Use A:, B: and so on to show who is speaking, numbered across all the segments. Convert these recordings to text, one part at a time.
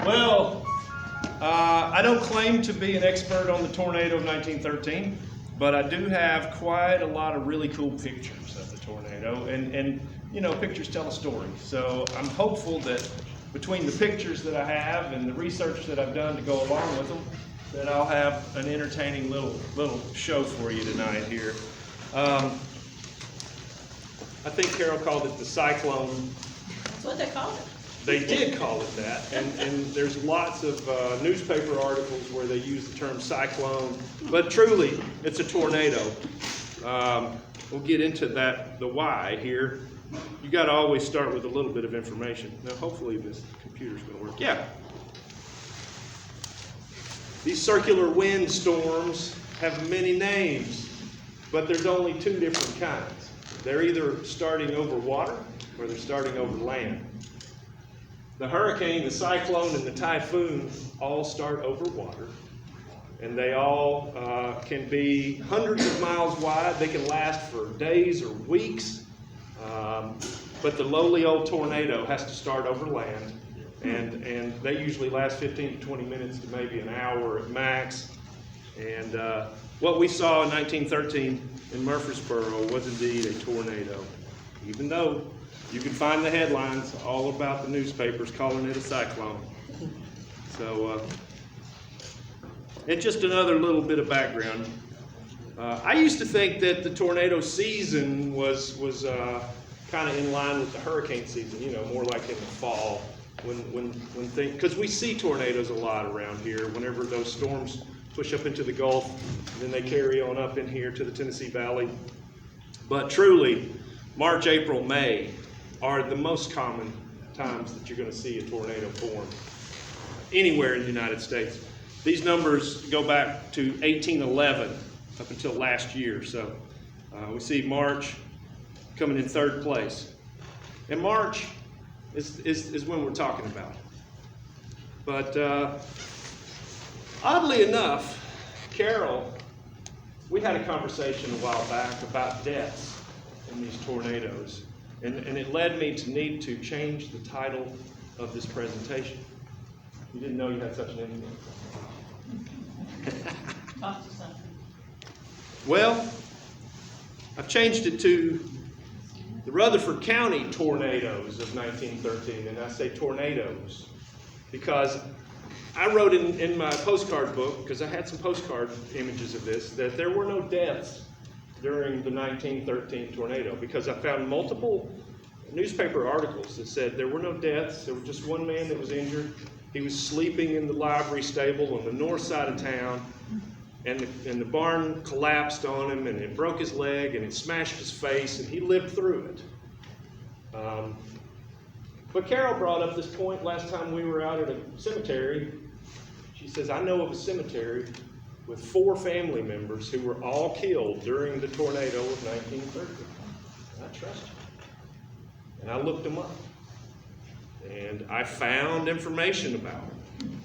A: Well, I don't claim to be an expert on the tornado of 1913, but I do have quite a lot of really cool pictures of the tornado, and you know, pictures tell a story. So I'm hopeful that between the pictures that I have and the research that I've done to go along with them, that I'll have an entertaining little show for you tonight here. I think Carol called it the cyclone.
B: That's what they called it.
A: They did call it that, and there's lots of newspaper articles where they use the term cyclone, but truly, it's a tornado. We'll get into that, the why here. You got to always start with a little bit of information. Now, hopefully this computer's going to work. Yeah. These circular wind storms have many names, but there's only two different kinds. They're either starting over water or they're starting over land. The hurricane, the cyclone, and the typhoon all start over water, and they all can be hundreds of miles wide. They can last for days or weeks, but the lowly old tornado has to start over land, and they usually last 15 to 20 minutes to maybe an hour at max. And what we saw in 1913 in Murfreesboro was indeed a tornado, even though you can find the headlines all about the newspapers calling it a cyclone. So, and just another little bit of background. I used to think that the tornado season was kind of in line with the hurricane season, you know, more like in the fall, when things, because we see tornadoes a lot around here whenever those storms push up into the Gulf, and then they carry on up in here to the Tennessee Valley. But truly, March, April, May are the most common times that you're going to see a tornado form anywhere in the United States. These numbers go back to 1811 up until last year. So we see March coming in third place. And March is when we're talking about. But oddly enough, Carol, we had a conversation a while back about deaths in these tornadoes. And it led me to need to change the title of this presentation. You didn't know you had such an influence.
B: Talk to something.
A: Well, I've changed it to the Rutherford County tornadoes of 1913. And I say tornadoes because I wrote in my postcard book, because I had some postcard images of this, that there were no deaths during the 1913 tornado, because I found multiple newspaper articles that said there were no deaths. There was just one man that was injured. He was sleeping in the livery stable on the north side of town, and the barn collapsed on him, and it broke his leg, and it smashed his face, and he lived through it. But Carol brought up this point last time we were out at a cemetery. She says, I know of a cemetery with 4 family members who were all killed during the tornado of 1913. I trust you. And I looked them up. And I found information about them.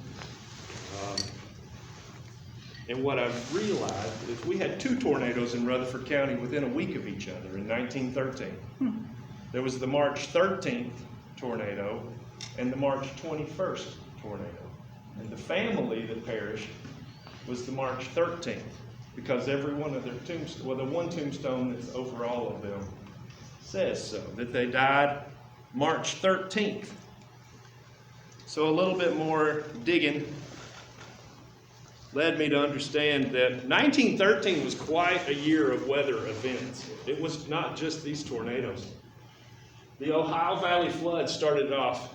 A: And what I've realized is we had 2 tornadoes in Rutherford County within a week of each other in 1913. There was the March 13th tornado and the March 21st tornado. And the family that perished was the March 13th, because every one of their tombstones, well, the one tombstone that's over all of them says so, that they died March 13th. So a little bit more digging led me to understand that 1913 was quite a year of weather events. It was not just these tornadoes. The Ohio Valley flood started off,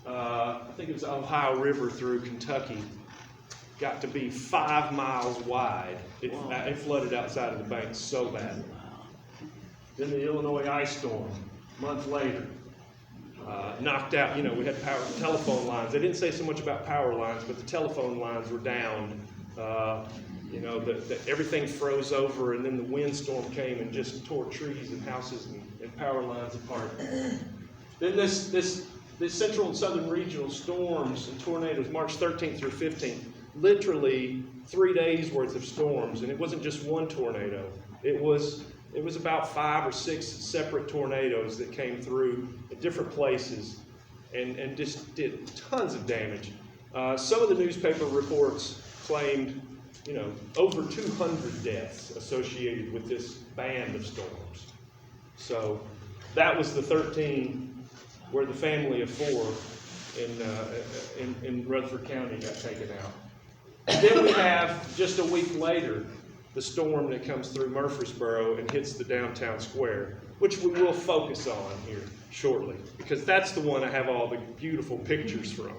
A: I think it was the Ohio River through Kentucky, got to be 5 miles wide. It flooded outside of the banks so badly. Then the Illinois ice storm, a month later, knocked out, you know, we had telephone lines. They didn't say so much about power lines, but the telephone lines were down. You know, everything froze over, and then the windstorm came and just tore trees and houses and power lines apart. Then this central and southern regional storms and tornadoes, March 13th through 15th, literally 3 days worth of storms, and it wasn't just one tornado. It was about 5 or 6 separate tornadoes that came through at different places and just did tons of damage. Some of the newspaper reports claimed, you know, over 200 deaths associated with this band of storms. So that was the 13 where the family of 4 in Rutherford County got taken out. And then we have, just a week later, the storm that comes through Murfreesboro and hits the downtown square, which we will focus on here shortly, because that's the one I have all the beautiful pictures from.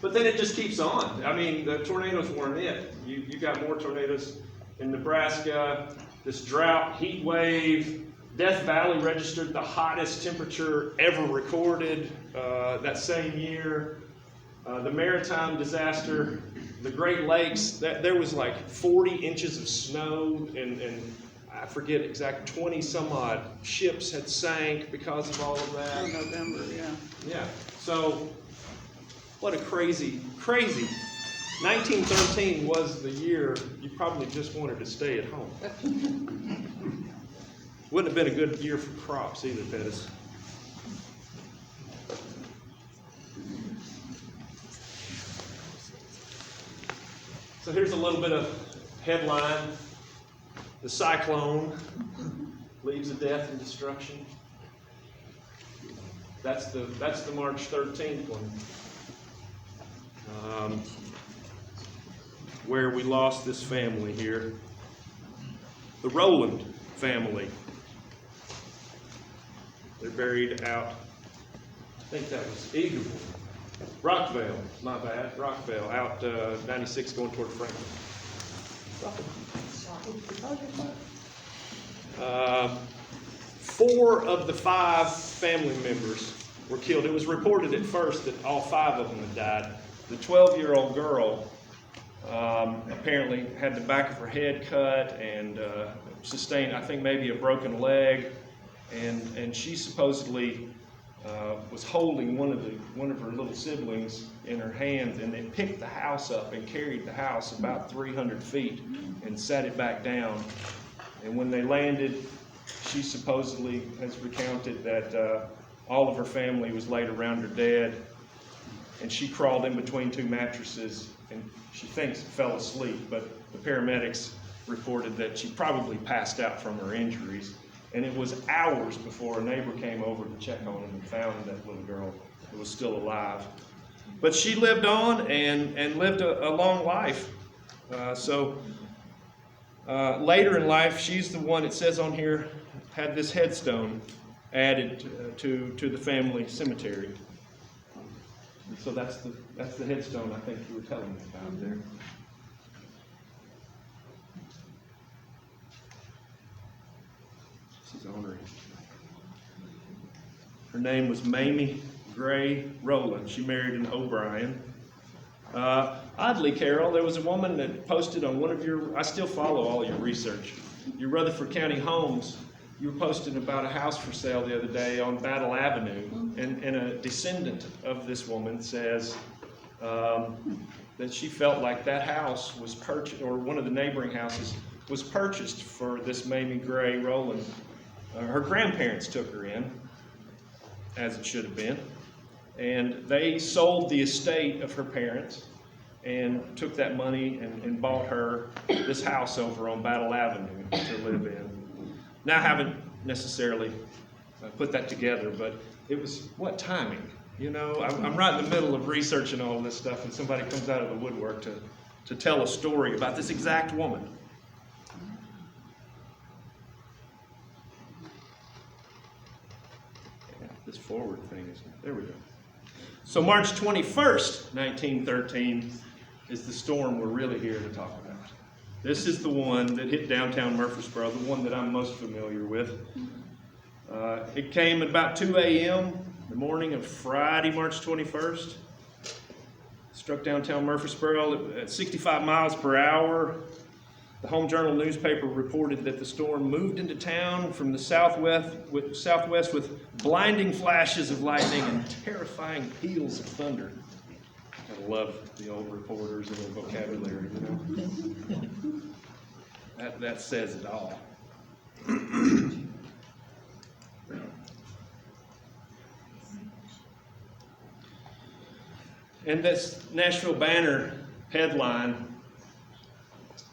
A: But then it just keeps on. I mean, the tornadoes weren't it. You got more tornadoes in Nebraska, this drought, heat wave. Death Valley registered the hottest temperature ever recorded that same year. The maritime disaster, the Great Lakes, there was like 40 inches of snow, and I forget exact 20 some odd ships had sank because of all of that.
C: In November, yeah.
A: Yeah, so what a crazy, crazy. 1913 was the year you probably just wanted to stay at home. Wouldn't have been a good year for crops either, Pettis. So here's a little bit of headline. The cyclone leaves a death and destruction. That's the March 13th one, where we lost this family here. The Rowland family. They're buried out, I think that was Eagleville. Rockville, my bad, Rockville, out 96 going toward Franklin. 4 of the 5 family members were killed. It was reported at first that all 5 of them had died. The 12-year-old girl apparently had the back of her head cut and sustained, I think, maybe a broken leg, and she supposedly was holding one of her little siblings in her hands, and they picked the house up and carried the house about 300 feet and sat it back down. And when they landed, she supposedly has recounted that all of her family was laid around her dead, and she crawled in between 2 mattresses, and she thinks fell asleep, but the paramedics reported that she probably passed out from her injuries. And it was hours before a neighbor came over to check on him and found that little girl who was still alive. But she lived on and lived a long life. Later in life, she's the one, it says on here, had this headstone added to the family cemetery. And so that's the headstone I think you were telling me about there. Honoring. Her name was Mamie Gray Rowland. She married an O'Brien. Oddly, Carol, there was a woman that posted on one of your, I still follow all your research, your Rutherford County Homes. You were posting about a house for sale the other day on Battle Avenue, and a descendant of this woman says that she felt like that house was purchased, or one of the neighboring houses was purchased for this Mamie Gray Rowland. Her grandparents took her in, as it should have been, and they sold the estate of her parents and took that money and bought her this house over on Battle Avenue to live in. Now, I haven't necessarily put that together, but it was, what timing? You know, I'm right in the middle of researching all this stuff, and somebody comes out of the woodwork to tell a story about this exact woman. This forward thing is, there we go. So March 21st, 1913 is the storm we're really here to talk about. This is the one that hit downtown Murfreesboro, the one that I'm most familiar with. It came at about 2 a.m. the morning of Friday, March 21st. Struck downtown Murfreesboro at 65 miles per hour. The Home Journal newspaper reported that the storm moved into town from the southwest with blinding flashes of lightning and terrifying peals of thunder. I love the old reporters and their vocabulary, you know. That says it all. And this Nashville Banner headline,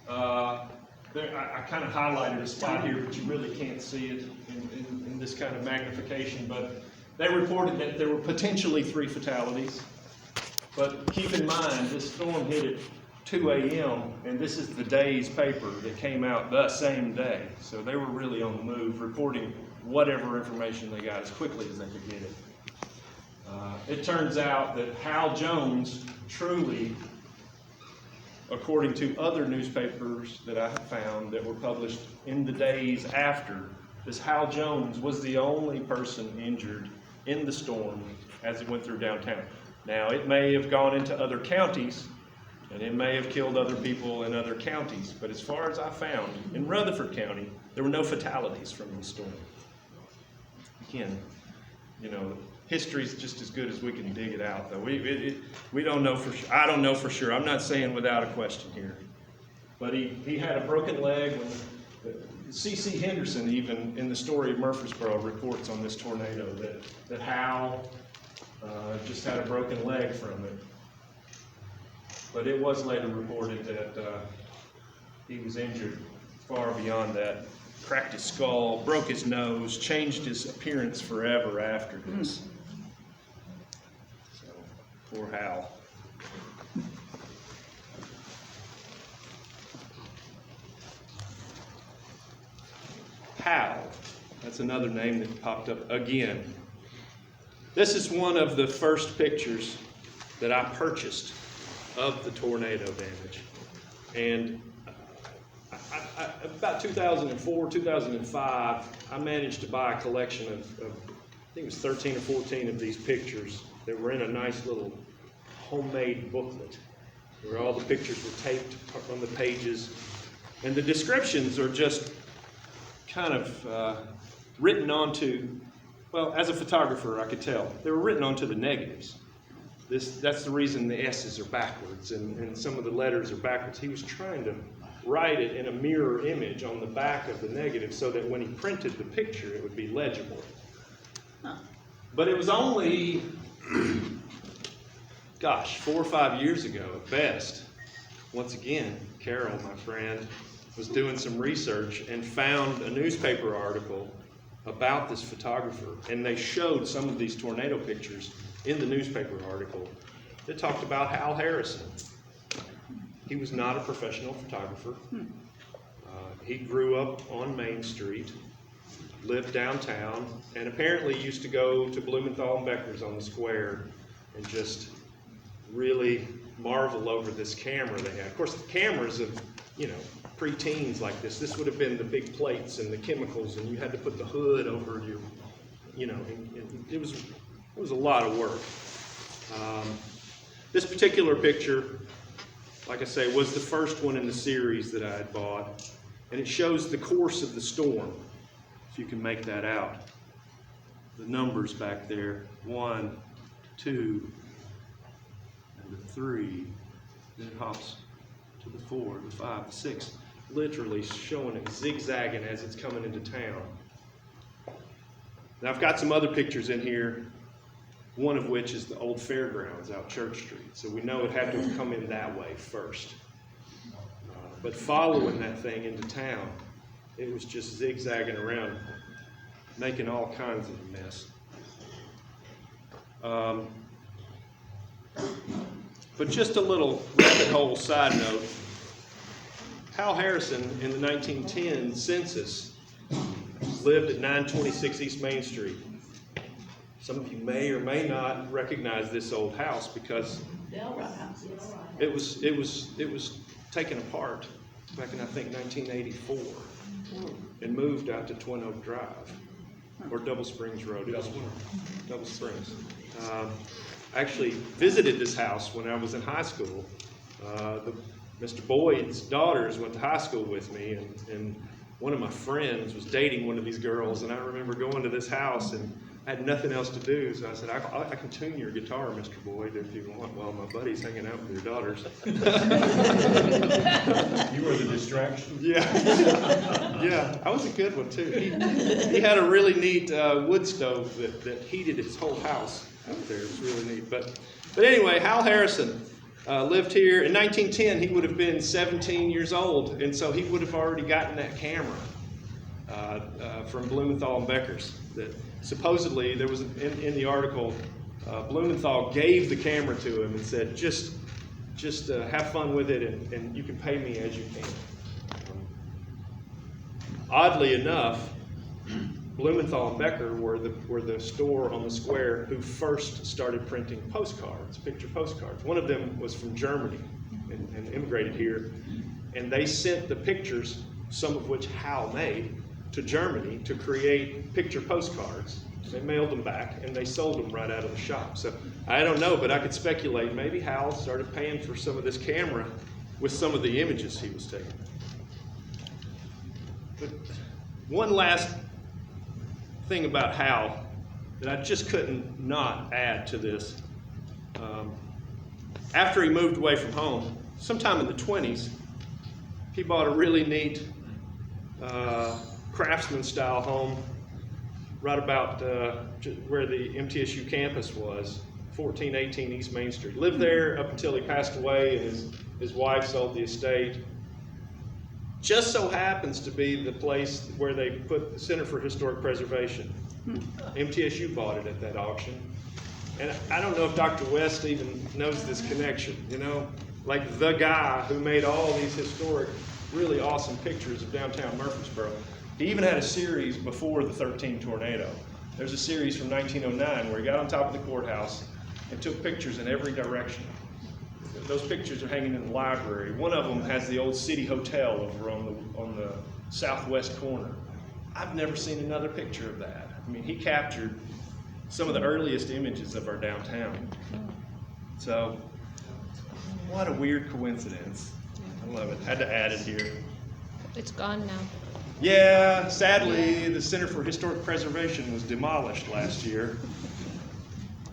A: I kind of highlighted a spot here, but you really can't see it in this kind of magnification. But they reported that there were potentially 3 fatalities. But keep in mind, this storm hit at 2 a.m., and this is the day's paper that came out the same day. So they were really on the move, reporting whatever information they got as quickly as they could get it. It turns out that Hal Jones truly, according to other newspapers that I have found that were published in the days after, this Hal Jones was the only person injured in the storm as it went through downtown. Now, it may have gone into other counties, and it may have killed other people in other counties, but as far as I found, in Rutherford County, there were no fatalities from the storm. Again, you know, history's just as good as we can dig it out, though. We don't know for sure. I don't know for sure. I'm not saying without a question here. But he had a broken leg. C.C. Henderson, even in the story of Murfreesboro, reports on this tornado that Hal just had a broken leg from it. But it was later reported that he was injured far beyond that. Cracked his skull, broke his nose, changed his appearance forever after this. So, poor Hal. Hal, that's another name that popped up again. This is one of the first pictures that I purchased of the tornado damage. And about 2004, 2005, I managed to buy a collection of, I think it was 13 or 14 of these pictures that were in a nice little homemade booklet where all the pictures were taped on the pages. And the descriptions are just kind of written onto, well, as a photographer, I could tell. They were written onto the negatives. That's the reason the S's are backwards and some of the letters are backwards. He was trying to write it in a mirror image on the back of the negative so that when he printed the picture, it would be legible. Huh. But it was only, gosh, 4 or 5 years ago at best. Once again, Carol, my friend, was doing some research and found a newspaper article about this photographer, and they showed some of these tornado pictures in the newspaper article that talked about Hal Harrison. He was not a professional photographer. He grew up on Main Street, lived downtown, and apparently used to go to Blumenthal and Becker's on the square and just really marvel over this camera they had. Of course, the cameras of, you know, pre-teens like this would have been the big plates and the chemicals, and you had to put the hood over your, you know, and it was a lot of work. This particular picture, like I say, was the first one in the series that I had bought, and it shows the course of the storm, if you can make that out. The numbers back there, 1, 2, and the 3, then it hops to the 4, the 5, the 6, literally showing it zigzagging as it's coming into town. Now I've got some other pictures in here, one of which is the old fairgrounds out Church Street. So we know it had to have come in that way first. But following that thing into town, it was just zigzagging around, making all kinds of a mess. But just a little rabbit hole side note. Hal Harrison in the 1910 census lived at 926 East Main Street. Some of you may or may not recognize this old house because it was taken apart back in, I think, 1984 and moved out to Twin Oak Drive or Double Springs Road. Double Springs. I actually visited this house when I was in high school. Mr. Boyd's daughters went to high school with me, and one of my friends was dating one of these girls, and I remember going to this house, and I had nothing else to do, so I said, I can tune your guitar, Mr. Boyd, if you want, while my buddy's hanging out with your daughters.
C: You were the distraction?
A: Yeah. Yeah, I was a good one, too. He had a really neat wood stove that heated his whole house out there. It was really neat. But But anyway, Hal Harrison lived here. In 1910, he would have been 17 years old, and so he would have already gotten that camera from Blumenthal and Becker's. That supposedly, there was in the article, Blumenthal gave the camera to him and said, just have fun with it, and you can pay me as you can. Oddly enough, Blumenthal and Becker were the store on the square who first started printing postcards, picture postcards. One of them was from Germany and immigrated here, and they sent the pictures, some of which Hal made, to Germany to create picture postcards. They mailed them back, and they sold them right out of the shop. So I don't know, but I could speculate maybe Hal started paying for some of this camera with some of the images he was taking. But one last thing about Hal that I just couldn't not add to this. After he moved away from home, sometime in the 20s, he bought a really neat craftsman-style home right about where the MTSU campus was, 1418 East Main Street. Lived there up until he passed away, and his wife sold the estate. Just so happens to be the place where they put the Center for Historic Preservation. MTSU bought it at that auction. And I don't know if Dr. West even knows this connection, you know? Like the guy who made all these historic, really awesome pictures of downtown Murfreesboro. He even had a series before the 13 tornado. There's a series from 1909 where he got on top of the courthouse and took pictures in every direction. Those pictures are hanging in the library. One of them has the old City Hotel over on the southwest corner. I've never seen another picture of that. I mean, he captured some of the earliest images of our downtown. So, what a weird coincidence. I love it. Had to add it here.
D: It's gone now.
A: Yeah, sadly, the Center for Historic Preservation was demolished last year.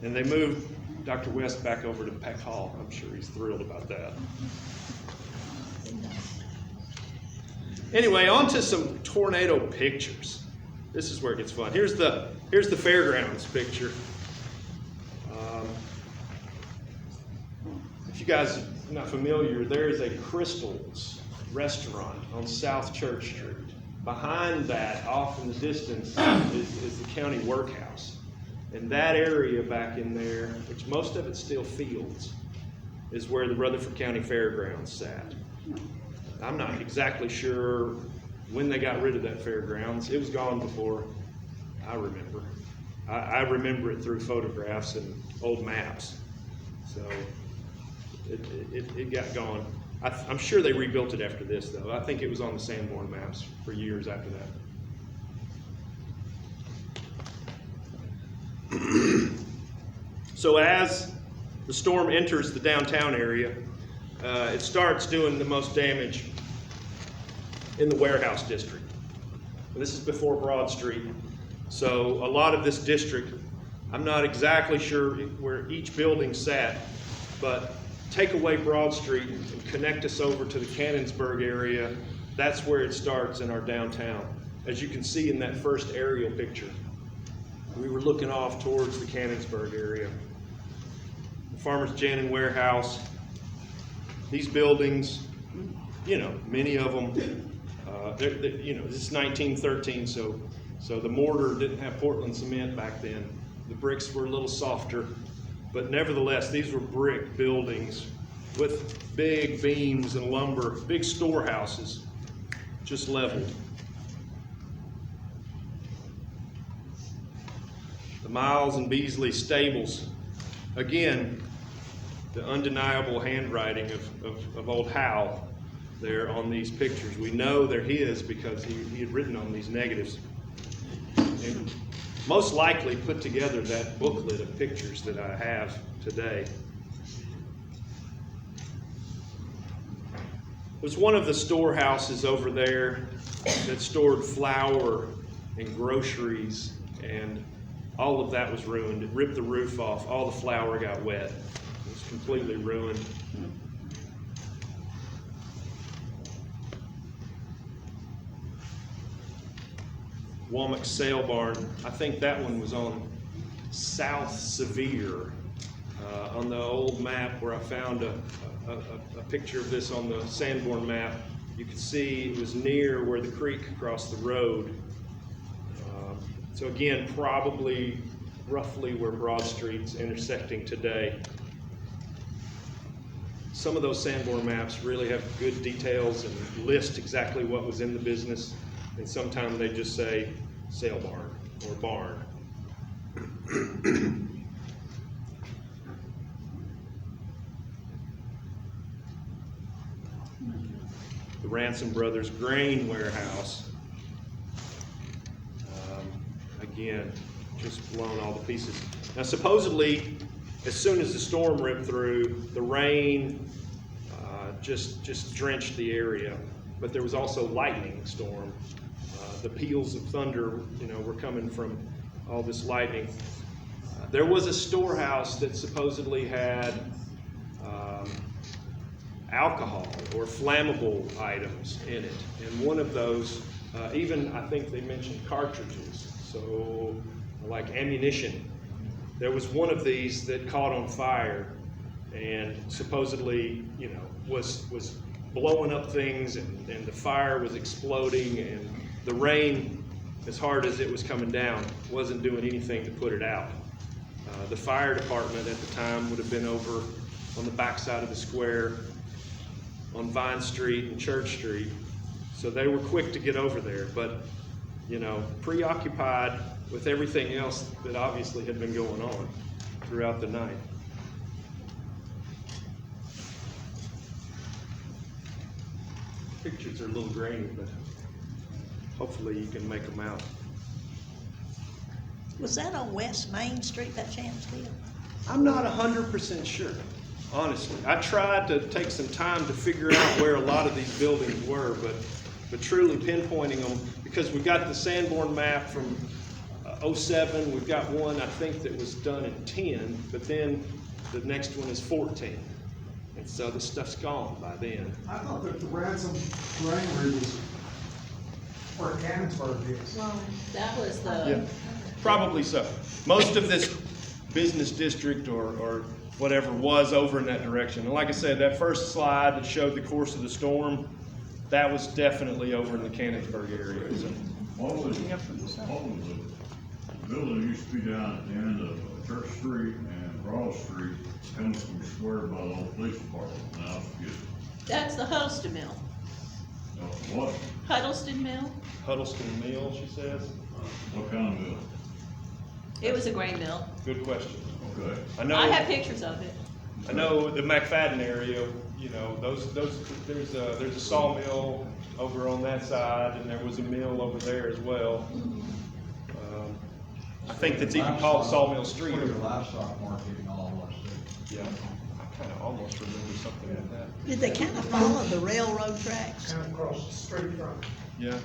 A: And they moved Dr. West back over to Peck Hall. I'm sure he's thrilled about that. Anyway, on to some tornado pictures. This is where it gets fun. Here's the fairgrounds picture. If you guys are not familiar, there is a Crystal's restaurant on South Church Street. Behind that, off in the distance, is the county workhouse. And that area back in there, which most of it's still fields, is where the Rutherford County Fairgrounds sat. I'm not exactly sure when they got rid of that fairgrounds. It was gone before I remember. I remember it through photographs and old maps. So it got gone. I'm sure they rebuilt it after this, though. I think it was on the Sanborn maps for years after that. So as the storm enters the downtown area, it starts doing the most damage in the warehouse district. And this is before Broad Street. So a lot of this district, I'm not exactly sure where each building sat, but take away Broad Street and connect us over to the Cannonsburg area. That's where it starts in our downtown. As you can see in that first aerial picture, we were looking off towards the Cannonsburg area. The Farmer's Gin and Warehouse, these buildings, you know, many of them, you know, this is 1913, so the mortar didn't have Portland cement back then. The bricks were a little softer, but nevertheless, these were brick buildings with big beams and lumber, big storehouses, just leveled. The Miles and Beasley stables. Again, the undeniable handwriting of old Hal there on these pictures. We know they're his because he had written on these negatives. And most likely put together that booklet of pictures that I have today. There's one of the storehouses over there that stored flour and groceries, and all of that was ruined. It ripped the roof off. All the flour got wet. It was completely ruined. Womack Sale Barn. I think that one was on South Sevier. On the old map where I found a picture of this on the Sanborn map, you can see it was near where the creek crossed the road. So again, probably roughly where Broad Street's intersecting today. Some of those Sanborn maps really have good details and list exactly what was in the business, and sometimes they just say sale barn or barn. The Ransom Brothers Grain Warehouse. Again, just blown all the pieces. Now supposedly, as soon as the storm ripped through, the rain just drenched the area. But there was also lightning storm. The peals of thunder, were coming from all this lightning. There was a storehouse that supposedly had alcohol or flammable items in it. And one of those, even I think they mentioned cartridges, so like ammunition. There was one of these that caught on fire and supposedly, was blowing up things, and the fire was exploding, and the rain, as hard as it was coming down, wasn't doing anything to put it out. The fire department at the time would have been over on the backside of the square on Vine Street and Church Street. So they were quick to get over there, but preoccupied with everything else that obviously had been going on throughout the night. Pictures are a little grainy, but hopefully you can make them out.
B: Was that on West Main Street, that Chancellor?
A: I'm not 100% sure, honestly. I tried to take some time to figure out where a lot of these buildings were, but truly pinpointing them, because we got the Sanborn map from 07, we've got one I think that was done in 10, but then the next one is 14. And so the stuff's gone by then.
E: I thought that the Ransom Granary was where Cannonsburg is.
B: Well, that was
A: Yeah, probably so. Most of this business district or whatever was over in that direction. And like I said, that first slide that showed the course of the storm, that was definitely over in the Cannonsburg area. So,
C: What was the building used to be down at the end of Church Street and Broad Street, comes from square by the old police department. Now,
B: That's the Huddleston Mill.
C: what
B: Huddleston Mill?
A: Huddleston Mill, she says.
C: kind of mill?
B: It was a grain mill.
A: Good question.
C: Okay.
B: I have pictures of it.
A: I know the McFadden area, there's a sawmill over on that side, and there was a mill over there as well. I think that's even called Sawmill Street.
F: Where the livestock market and all was too.
A: Yeah, I kind of almost remember something like that.
B: Did they kind of follow the railroad tracks?
E: Kind of across the street from it.
A: Yeah.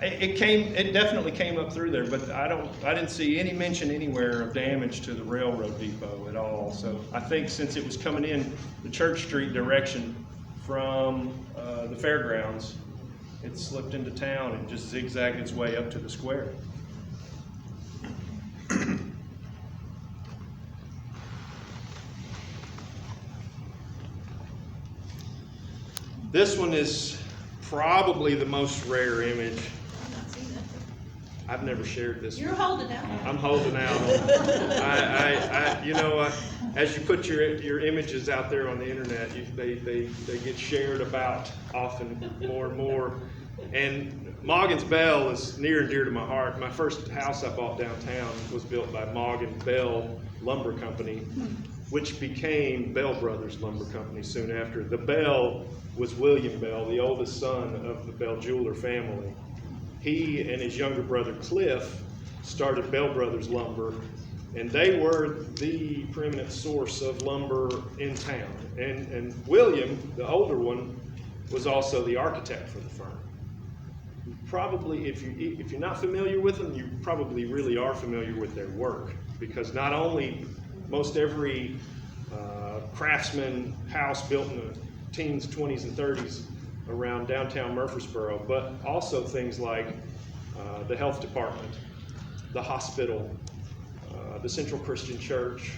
A: It definitely came up through there, but I didn't see any mention anywhere of damage to the railroad depot at all. So I think since it was coming in the Church Street direction from the fairgrounds, it slipped into town and just zigzagged its way up to the square. This one is probably the most rare image.
B: I've not seen that.
A: I've never shared this.
B: You're holding out.
A: I'm holding out. As you put your images out there on the internet, they get shared about often more and more. And Morgan's Bell is near and dear to my heart. My first house I bought downtown was built by Morgan Bell Lumber Company, which became Bell Brothers Lumber Company soon after. The Bell was William Bell, the oldest son of the Bell jeweler family. He and his younger brother Cliff started Bell Brothers Lumber, and they were the preeminent source of lumber in town. And William, the older one, was also the architect for the firm. Probably, if you're not familiar with them, you probably really are familiar with their work, because not only most every craftsman house built in the teens, 20s, and 30s around downtown Murfreesboro, but also things like the health department, the hospital, the Central Christian Church,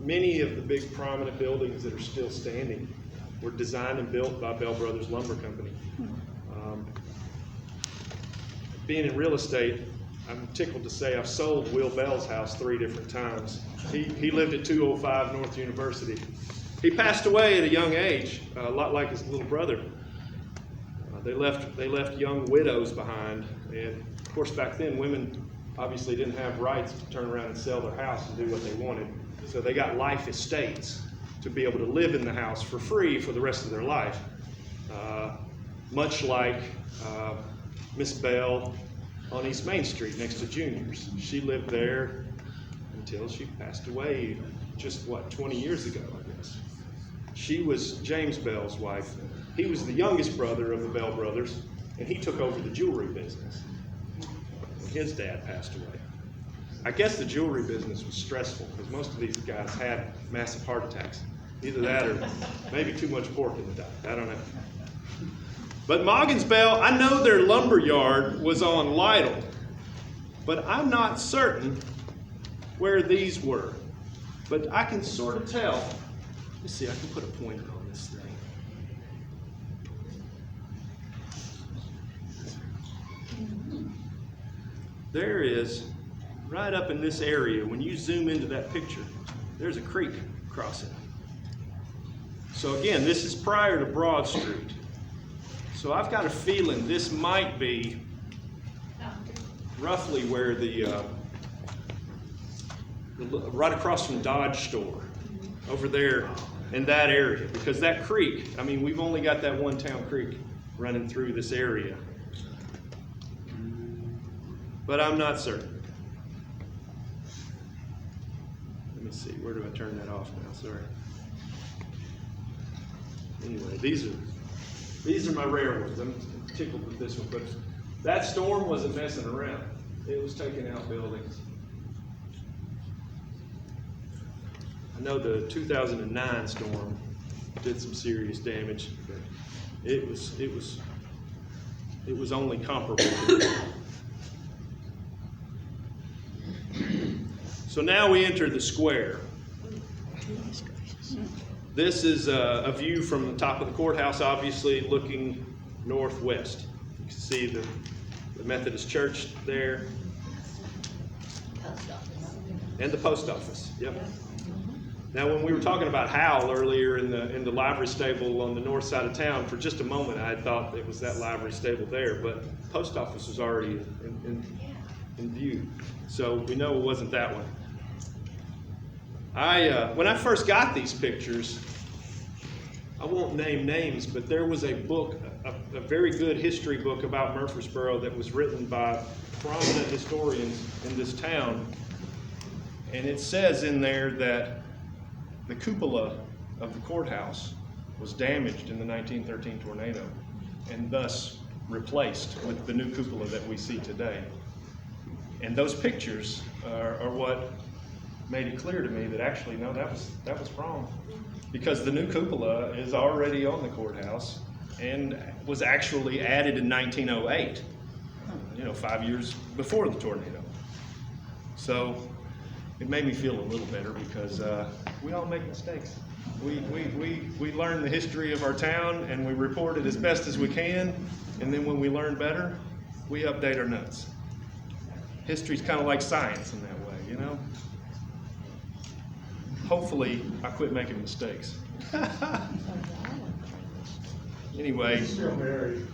A: Many of the big prominent buildings that are still standing were designed and built by Bell Brothers Lumber Company. Being in real estate, I'm tickled to say I've sold Will Bell's house 3 different times. He lived at 205 North University. He passed away at a young age, a lot like his little brother. They left young widows behind, and of course back then women obviously didn't have rights to turn around and sell their house and do what they wanted. So they got life estates to be able to live in the house for free for the rest of their life. Much like Miss Bell on East Main Street next to Junior's. She lived there until she passed away just, 20 years ago, I guess. She was James Bell's wife. He was the youngest brother of the Bell brothers, and he took over the jewelry business when his dad passed away. I guess the jewelry business was stressful because most of these guys had massive heart attacks. Either that or maybe too much pork in the diet. I don't know. But Moggins Bell, I know their lumber yard was on Lytle, but I'm not certain where these were. But I can sort of tell. Let me see, I can put a pointer on this thing. There is, right up in this area, when you zoom into that picture, there's a creek crossing. So again, this is prior to Broad Street. So I've got a feeling this might be roughly where right across from Dodge store, over there in that area. Because that creek, I mean, we've only got that one town creek running through this area. But I'm not certain. Let me see, where do I turn that off now? Sorry. Anyway, these are my rare ones. I'm tickled with this one, but that storm wasn't messing around. It was taking out buildings. I know the 2009 storm did some serious damage, but it was only comparable. So now we enter the square. This is a view from the top of the courthouse, obviously looking northwest. You can see the Methodist church there. And the post office, yep. Now when we were talking about Howell earlier in the livery stable on the north side of town, for just a moment I thought it was that livery stable there, but the post office was already in view. So we know it wasn't that one. When I first got these pictures, I won't name names, but there was a book, a very good history book about Murfreesboro that was written by prominent historians in this town. And it says in there that the cupola of the courthouse was damaged in the 1913 tornado and thus replaced with the new cupola that we see today. And those pictures are what made it clear to me that actually, no, that was wrong. Because the new cupola is already on the courthouse and was actually added in 1908, 5 years before the tornado. So it made me feel a little better because we all make mistakes. We learn the history of our town and we report it as best as we can, and then when we learn better, we update our notes. History's kind of like science in that way, Hopefully, I quit making mistakes. Anyway.
E: Still married.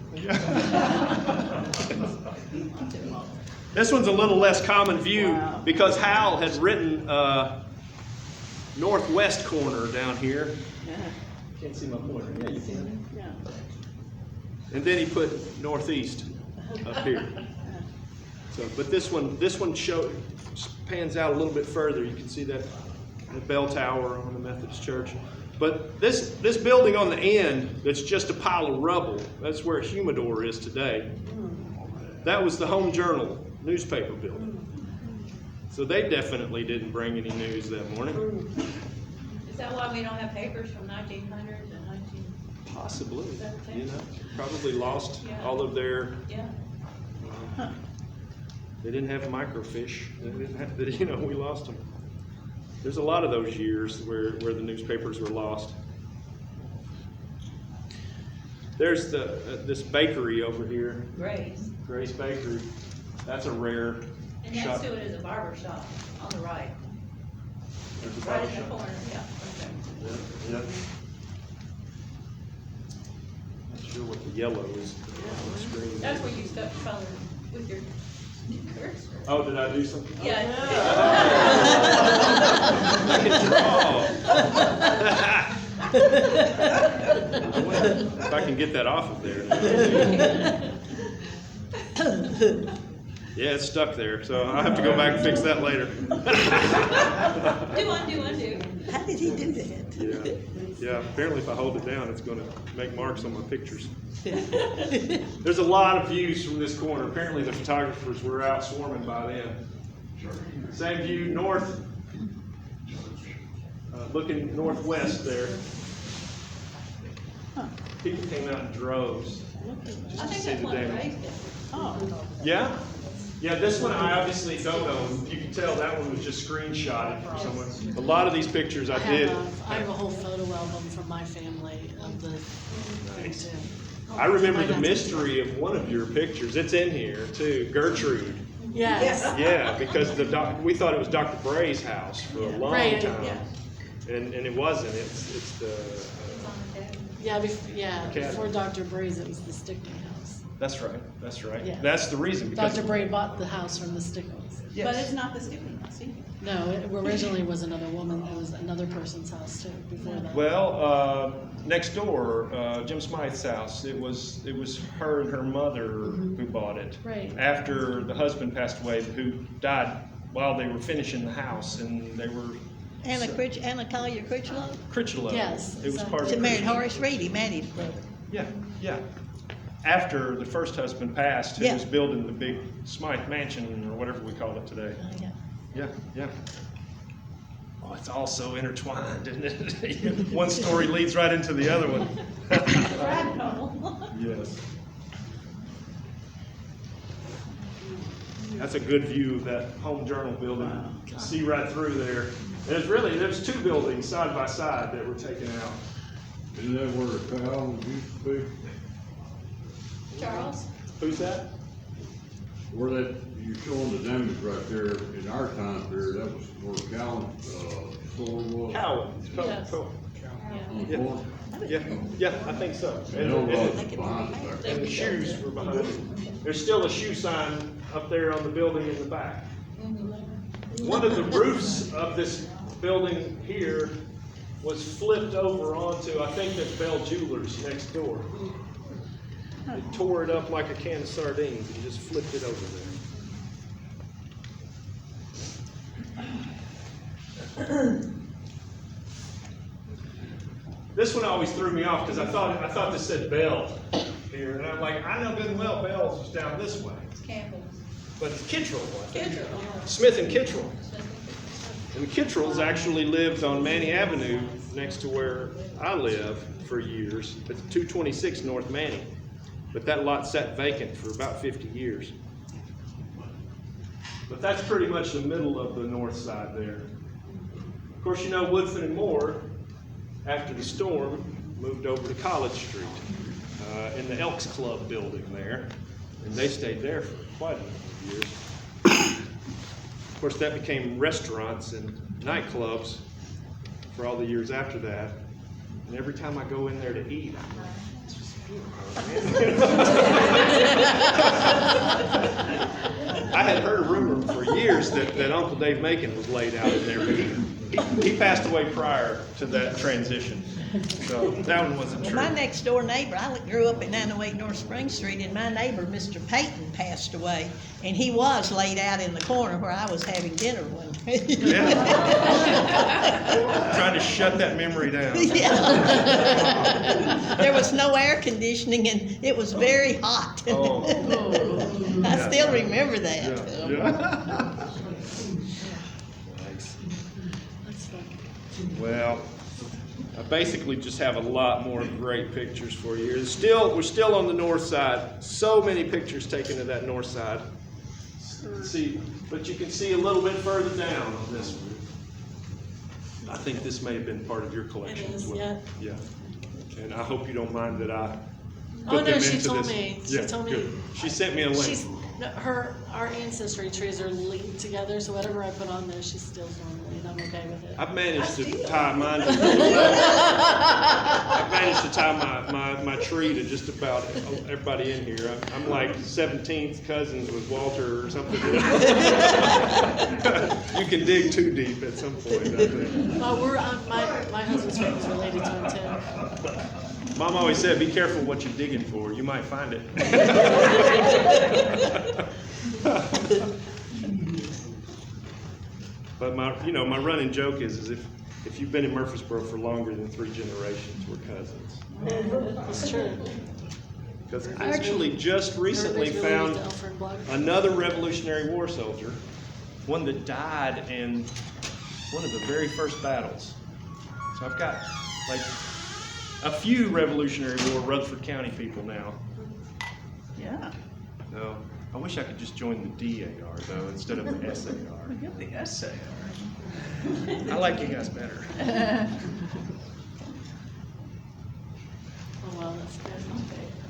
A: This one's a little less common view because Hal had written northwest corner down here. Can't see my pointer. Yeah, you can. And then he put northeast up here. So, but this one pans out a little bit further. You can see that the bell tower on the Methodist church. But this building on the end that's just a pile of rubble, that's where Humidor is today. That was the Home Journal newspaper building. So they definitely didn't bring any news that morning.
B: Is that why we don't have papers from 1900 to 19?
A: Possibly, probably lost all of their.
B: Yeah.
A: They didn't have microfiche. They didn't have, we lost them. There's a lot of those years where the newspapers were lost. There's this bakery over here,
B: Grace.
A: Grace Bakery. That's a rare
B: And
A: shot.
B: next to it is a barber shop on the right.
A: There's a
B: Right
A: barber
B: in the
A: shop.
B: corner, yeah. Okay.
A: Yeah. Not sure what the yellow is on the screen.
B: That's where you stuck color with your cursor.
A: Oh, did I do something?
B: Yeah.
A: I can draw. I wonder if I can get that off of there. Yeah, it's stuck there, so I'll have to go back and fix that later.
B: Undo.
G: How did he do that?
A: Yeah, apparently if I hold it down, it's gonna make marks on my pictures. There's a lot of views from this corner. Apparently the photographers were out swarming by then. Same view north, looking northwest there. People came out in droves just
B: I
A: to
B: think
A: see
B: that's
A: the
B: one of
A: damage.
B: Ray's did.
G: Oh,
A: Yeah? Yeah, this one I obviously don't own. You can tell that one was just screenshotted from someone. A lot of these pictures I did.
H: I have a whole photo album from my family of the thing too.
A: I remember the mystery of one of your pictures. It's in here too, Gertrude.
H: Yes.
A: Yeah, because we thought it was Dr. Bray's house for a long
H: Right,
A: time.
H: yeah.
A: And it wasn't. It's the,
B: It's on the table.
H: Yeah,
A: Academy.
H: before Dr. Bray's, it was the Stickney house.
A: that's right, that's right.
H: Yeah.
A: That's the reason. Because
H: Dr. Bray bought the house from the Stickleys.
B: But it's not the skipping house either.
H: No, it originally was another woman, it was another person's house too, before that.
A: Well, next door, Jim Smythe's house, it was her and her mother who bought it.
H: Right.
A: After the husband passed away, who died while they were finishing the house, and they were
G: Anna Collier Critchlow?
A: Critchlow.
H: Yes,
A: It was
H: exactly.
A: part of
G: She married
A: Critchlow.
G: Horace Reedy, Maddie's brother.
A: Yeah, yeah. After the first husband passed, who
G: Yeah.
A: was building the big Smythe mansion, or whatever we call it today.
G: Oh, yeah.
A: Yeah, yeah. Oh, it's all so intertwined, isn't it? One story leads right into the other one.
B: Fragmental.
A: Yes. That's a good view of that Home Journal building. You can see right through there. There's two buildings side by side that were taken out.
C: Isn't that where the cows used to be?
B: Charles?
A: Who's that?
C: Where that, you're showing the damage right there in our time period, that was where Callan's, store was.
A: Cowan.
B: Yes.
A: Cowan.
C: On the
A: Yeah.
C: corner.
A: Yeah, I think so.
C: And
A: And-
C: those
A: and-
C: was behind it there.
A: And the shoes were behind it. There's still a shoe sign up there on the building in the back. One of the roofs of this building here was flipped over onto, I think that's Bell Jewelers next door. They tore it up like a can of sardines and just flipped it over there. This one always threw me off because I thought this said Bell here, and I'm like, I know good and well Bell's was down this way,
B: It's Campbell's.
A: but it's Kittrell.
B: Kendra.
A: Smith and Kittrell. And the Kittrells actually lived on Manny Avenue next to where I live for years. It's 226 North Manny. But that lot sat vacant for about 50 years. But that's pretty much the middle of the north side there. Of course, you know Woodfin and Moore, after the storm, moved over to College Street in the Elks Club building there. And they stayed there for quite a number of years. Of course, that became restaurants and nightclubs for all the years after that. And every time I go in there to eat, I'm like, it's just beautiful, man. I had heard a rumor for years that Uncle Dave Macon was laid out in there, but he passed away prior to that transition. So that one wasn't
G: Well,
A: true.
G: my next door neighbor, I grew up at 908 North Spring Street, and my neighbor, Mr. Payton, passed away. And he was laid out in the corner where I was having dinner one day.
A: Yeah. Trying to shut that memory down.
G: Yeah. There was no air conditioning and it was very hot.
A: Oh.
G: I still remember that.
A: Yeah, yeah. Nice.
H: That's fun.
A: Well, I basically just have a lot more great pictures for you. We're still on the north side. So many pictures taken of that north side. See, but you can see a little bit further down on this one. I think this may have been part of your collection
H: It
A: as
H: is,
A: well. Yeah. And I hope you don't mind that I
H: Oh,
A: put
H: no,
A: them
H: she
A: into
H: told
A: this.
H: me. She
A: Yeah,
H: told me.
A: good. She sent me a link.
H: She's, no, our ancestry trees are linked together, so whatever I put on there, she steals normally, and I'm okay with it.
A: I've managed to tie mine to I've managed to tie my tree to just about everybody in here. I'm like 17th cousins with Walter or something. You can dig too deep at some point, I think.
H: Well, my husband's family's related to him too.
A: Mom always said, be careful what you're digging for. You might find it. But my running joke is if you've been in Murfreesboro for longer than 3 generations, we're cousins.
H: It's true.
A: Because I actually just recently
H: Everybody's related
A: found
H: to Alfred Block.
A: another Revolutionary War soldier, one that died in one of the very first battles. So I've got like a few Revolutionary War Rutherford County people now.
G: Yeah.
A: No, I wish I could just join the DAR though instead of the SAR.
G: Get the SAR.
A: I like you guys better.
H: Oh, wow, that's good.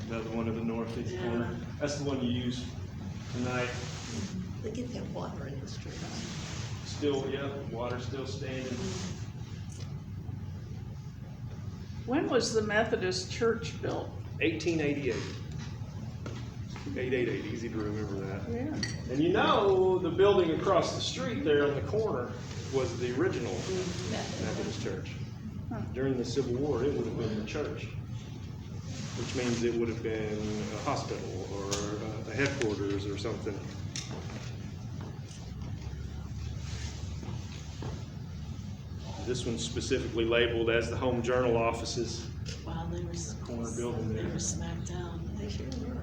A: Another one of the northeast
H: Yeah.
A: corner. That's the one you use tonight.
G: Look at that water in this tree.
A: Still, yeah, water still standing.
I: When was the Methodist church built?
A: 1888. 888, easy to remember that.
I: Yeah.
A: And the building across the street there on the corner was the original Methodist church. During the Civil War, it would have been the church, which means it would have been a hospital or a headquarters or something. This one's specifically labeled as the Home Journal offices.
H: Wow, they were
A: Corner building
H: They
A: there.
H: were smacked down.
G: They sure were.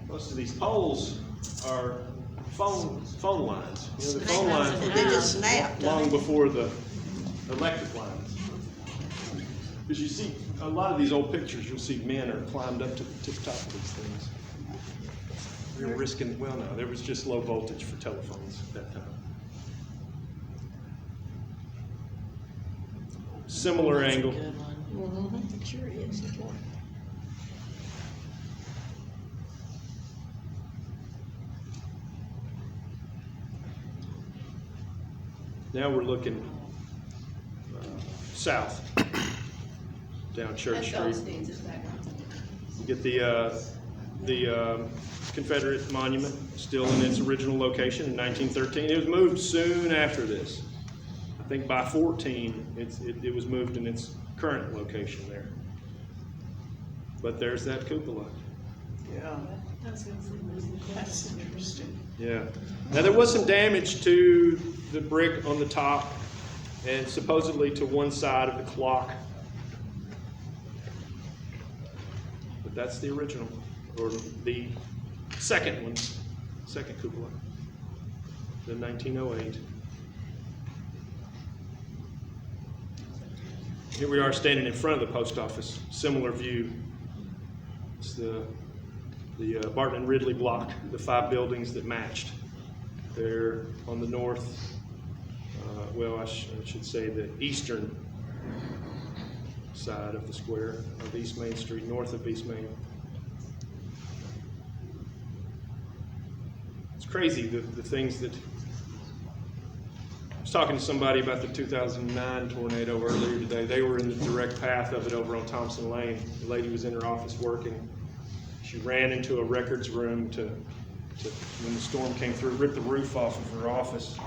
A: Most of these poles are phone lines. The phone lines were
G: They
A: here
G: just snapped,
A: long
G: don't they?
A: before the electric lines. Because you see, a lot of these old pictures, you'll see men are climbed up to the tip top of these things. We were risking, well, no, there was just low voltage for telephones at that time. Similar
H: That's
A: angle.
H: a good one.
G: Mm-hmm. It sure is. It's one.
A: Now we're looking south, down Church
B: That's
A: Street.
B: Goldstein's is back on.
A: You get the Confederate monument still in its original location in 1913. It was moved soon after this. I think by 14, it was moved in its current location there. But there's that cupola.
G: Yeah. That's interesting.
A: Yeah. Now there was some damage to the brick on the top and supposedly to one side of the clock. But that's the original, or the second one, second cupola, the 1908. Here we are standing in front of the post office, similar view. It's the Barton and Ridley block, the 5 buildings that matched. They're on the north, I should say the eastern side of the square of East Main Street, north of East Main. It's crazy the things that, I was talking to somebody about the 2009 tornado earlier today. They were in the direct path of it over on Thompson Lane. The lady was in her office working. She ran into a records room to when the storm came through, ripped the roof off of her office.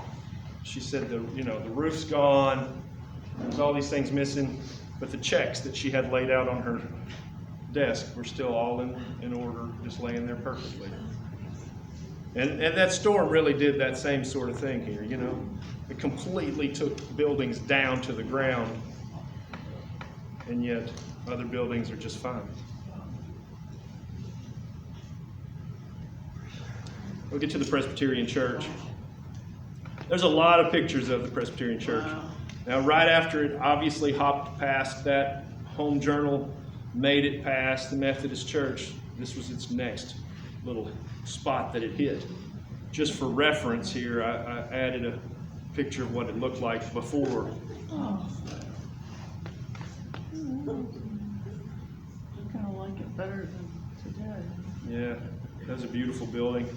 A: She said the roof's gone, there's all these things missing, but the checks that she had laid out on her desk were still all in order, just laying there perfectly. And that storm really did that same sort of thing here, It completely took buildings down to the ground, and yet other buildings are just fine. We'll get to the Presbyterian Church. There's a lot of pictures of the Presbyterian Church.
I: Wow.
A: Now, right after it obviously hopped past that Home Journal, made it past the Methodist Church, this was its next little spot that it hit. just for reference here, I added a picture of what it looked like before.
I: Oh. I kinda like it better than today.
A: Yeah, that's a beautiful building.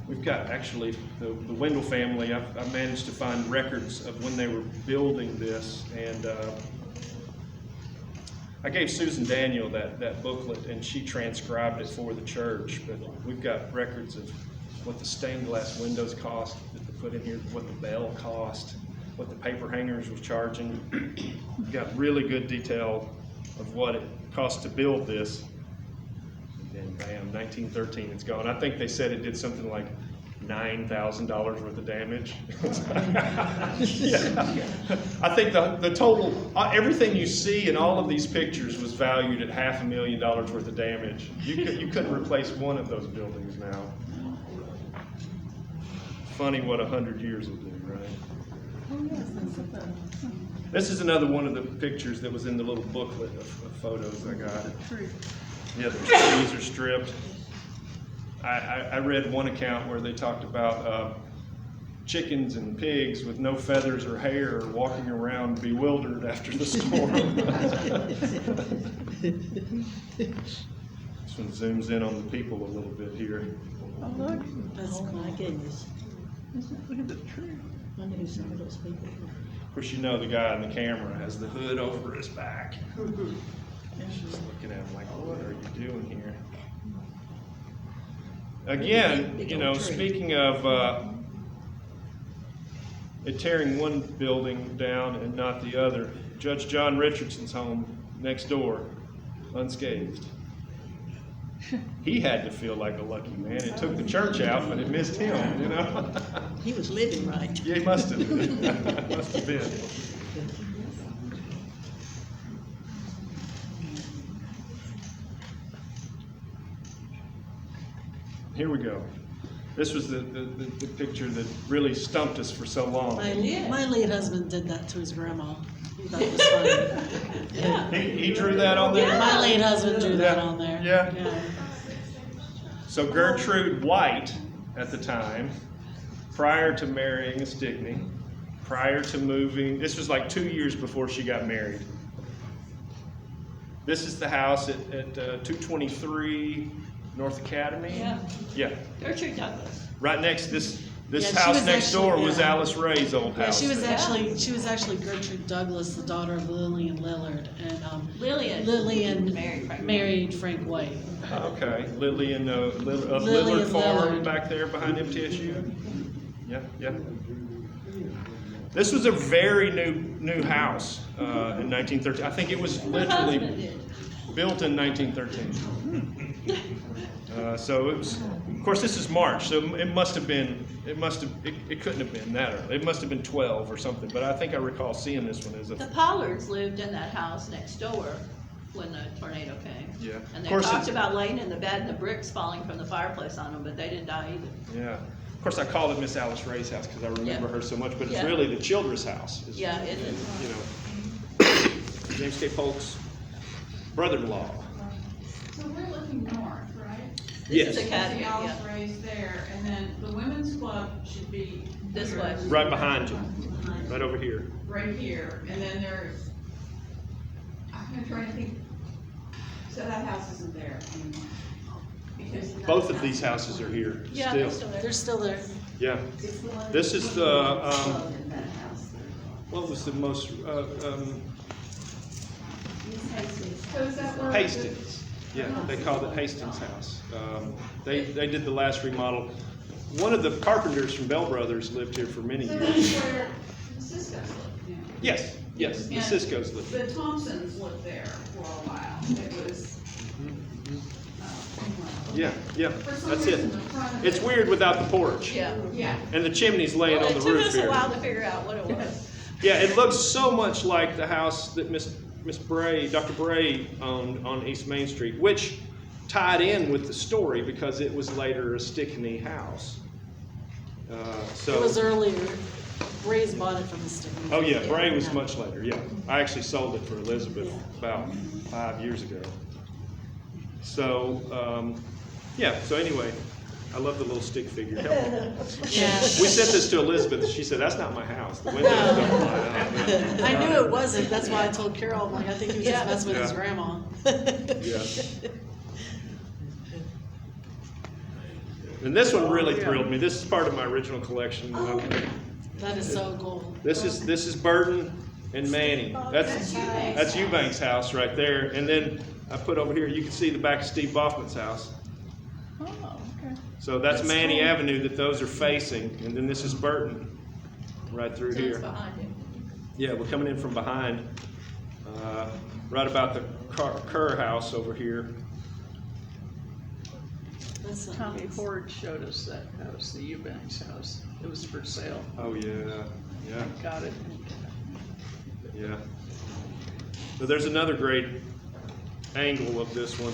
A: We've got actually the Wendell family. I've managed to find records of when they were building this, and I gave Susan Daniel that booklet, and she transcribed it for the church. But we've got records of what the stained glass windows cost that they put in here, what the bell cost, what the paper hangers was charging. We've got really good detail of what it cost to build this. And bam, 1913, it's gone. I think they said it did something like $9,000 worth of damage. Yeah. I think the total, everything you see in all of these pictures was valued at $500,000 worth of damage. You couldn't replace one of those buildings now. Funny what 100 years will do, right?
I: Oh, yes, that's a better.
A: This is another one of the pictures that was in the little booklet of photos I got.
I: Tree.
A: Yeah, the trees are stripped. I read one account where they talked about chickens and pigs with no feathers or hair walking around bewildered after the storm. This one zooms in on the people a little bit here.
I: Oh, look,
H: That's
G: Oh, my
H: cool.
G: goodness.
I: look at the tree.
G: I knew some of those people.
A: Of course, you know the guy in the camera has the hood over his back. She's looking at him like, what are you doing here? Again,
G: Big
A: you
G: old
A: know,
G: tree.
A: speaking of it tearing one building down and not the other, Judge John Richardson's home next door, unscathed. He had to feel like a lucky man. It took the church out, but it missed him, you know?
G: He was living right.
A: Yeah, he must have been. Must have been. Here we go. This was the picture that really stumped us for so long.
H: My late husband did that to his grandma. He thought it was funny. Yeah.
A: He drew that on there?
H: My late husband drew that on there.
A: Yeah. So Gertrude White, at the time, prior to marrying Stickney, prior to moving, this was like 2 years before she got married. This is the house at 223 North Academy?
B: Yeah.
A: Yeah,
B: Gertrude Douglas.
A: right next, this
H: Yeah, she
A: house
H: was
A: next
H: actually-
A: door was
H: yeah.
A: Alice Ray's old
H: Yeah,
A: house.
H: she was actually Gertrude Douglas, the daughter of Lillian Lillard, and Lillian married Frank White.
A: Okay, Lillian, of Lillard
H: Lillian
A: Farm
H: Lillard.
A: back there behind MTSU? Yeah, yeah. This was a very new house in 1913. I think it was literally built in 1913. So it was, of course, this is March, so it couldn't have been that early. It must have been 12 or something, but I think I recall seeing this one as a,
B: The Pollards lived in that house next door when the tornado came.
A: yeah.
B: And
A: Of
B: they
A: course,
B: talked
A: it's,
B: about laying in the bed and the bricks falling from the fireplace on them, but they didn't die either.
A: yeah. Of course, I called it Miss Alice Ray's house because I remember
B: Yeah.
A: her so much, but it's
B: Yeah.
A: really the Childress house.
B: Yeah, it is.
A: You know, James K. Polk's brother-in-law.
J: So we're looking north, right?
A: Yes.
B: This is Academy,
J: The Alice
B: yeah.
J: Ray's there, and then the women's club should be.
B: This
J: here,
B: way.
A: Right behind you, right over here.
J: Right here, and then there's, I'm trying to think, so that house isn't there anymore. Because.
A: Both of these houses are here
B: Yeah,
A: still.
B: they're still there.
H: They're still there.
A: Yeah. This is the, what was the most,
J: So is that where?
A: Hastings. Yeah, they called it Hastings House. They did the last remodel. One of the carpenters from Bell Brothers lived here for many
J: So
A: years.
J: that's where the Cisco's lived now.
A: Yes, yes, the
J: And
A: Cisco's lived there.
J: The Thompsons lived there for a while. It was,
A: Yeah, yeah,
J: For some
A: that's
J: reason,
A: it.
J: the front of
A: It's
J: it-
A: weird without the porch.
B: Yeah.
J: Yeah.
A: And the chimney's laying
B: Well,
A: on
B: it
A: the
B: took
A: roof
B: us a
A: here.
B: while to figure out what it was.
A: Yeah, it looks so much like the house that Miss Bray, Dr. Bray owned on East Main Street, which tied in with the story because it was later a Stickney house.
H: It was earlier. Ray's bought it from the Stickney.
A: Oh yeah, Bray was much later, yeah. I actually sold it for Elizabeth about 5 years ago. So, yeah, so anyway, I love the little stick figure. Help me.
H: Yeah.
A: We sent this to Elizabeth, she said, that's not my house, the windows don't fly out.
H: I knew it wasn't, that's why I told Carol, I'm like, I think he was just messing with his
A: Yeah.
H: grandma.
A: Yeah. And this one really thrilled me, this is part of my original collection.
H: That is so cool.
A: This is Burton and Manny. That's Eubank's house right there. And then I put over here, you can see the back of Steve Boffman's house.
I: Oh, okay.
A: So that's Manny Avenue that those are facing. And then this is Burton right through
B: So it's
A: here.
B: behind him.
A: Yeah, we're coming in from behind, right about the Kerr house over here.
H: That's so
I: Tommy
H: nice.
I: Ford showed us that house, the Eubanks house. It was for sale.
A: Oh, yeah, yeah,
I: Got it.
A: yeah. So there's another great angle of this one.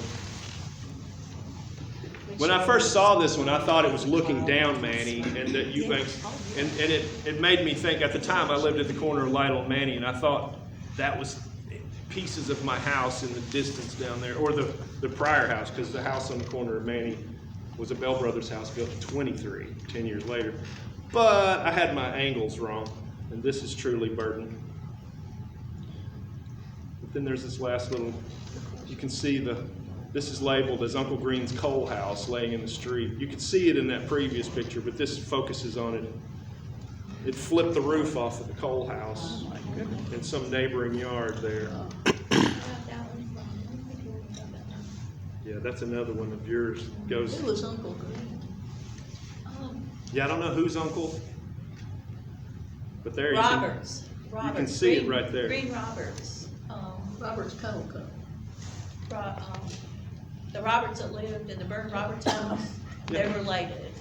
A: When I first saw this one, I thought it was looking down Manny and that Eubanks, and it made me think, at the time I lived at the corner of Lytle and Manny, and I thought that was pieces of my house in the distance down there, or the prior house, because the house on the corner of Manny was a Bell Brothers house built in 23, 10 years later. But I had my angles wrong, and this is truly Burton. But then there's this last little, you can see this is labeled as Uncle Green's coal house laying in the street. You can see it in that previous picture, but this focuses on it. It flipped the roof off of the coal house in some neighboring yard there. Yeah, that's another one of yours. Goes.
B: Who was Uncle Green?
A: Yeah, I don't know whose uncle, but there you can,
B: Roberts.
A: you can see it right there.
B: Green Roberts. Roberts Coal Co. The Roberts that lived in the Burton Roberts house, they were related.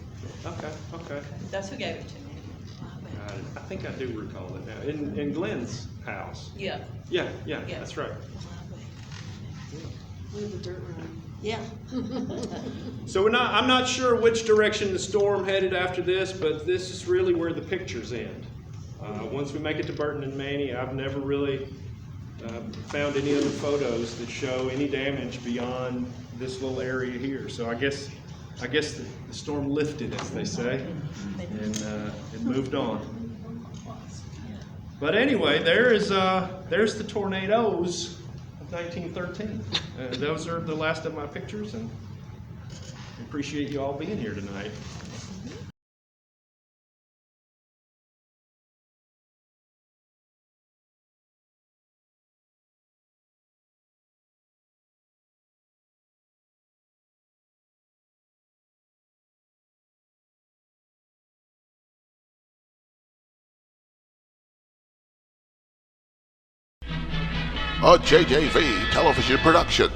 A: Okay.
B: That's who gave it to me.
A: Got it. I think I do recall it now. In Glenn's house.
B: Yeah.
A: Yeah,
B: Yeah.
A: that's right.
H: Leave the dirt road.
B: Yeah.
A: So I'm not sure which direction the storm headed after this, but this is really where the pictures end. Once we make it to Burton and Manny, I've never really found any other photos that show any damage beyond this little area here. So I guess the storm lifted, as they say, and it moved on. But anyway, there's the tornadoes of 1913. Those are the last of my pictures, and I appreciate you all being here tonight.
K: A JJV television production.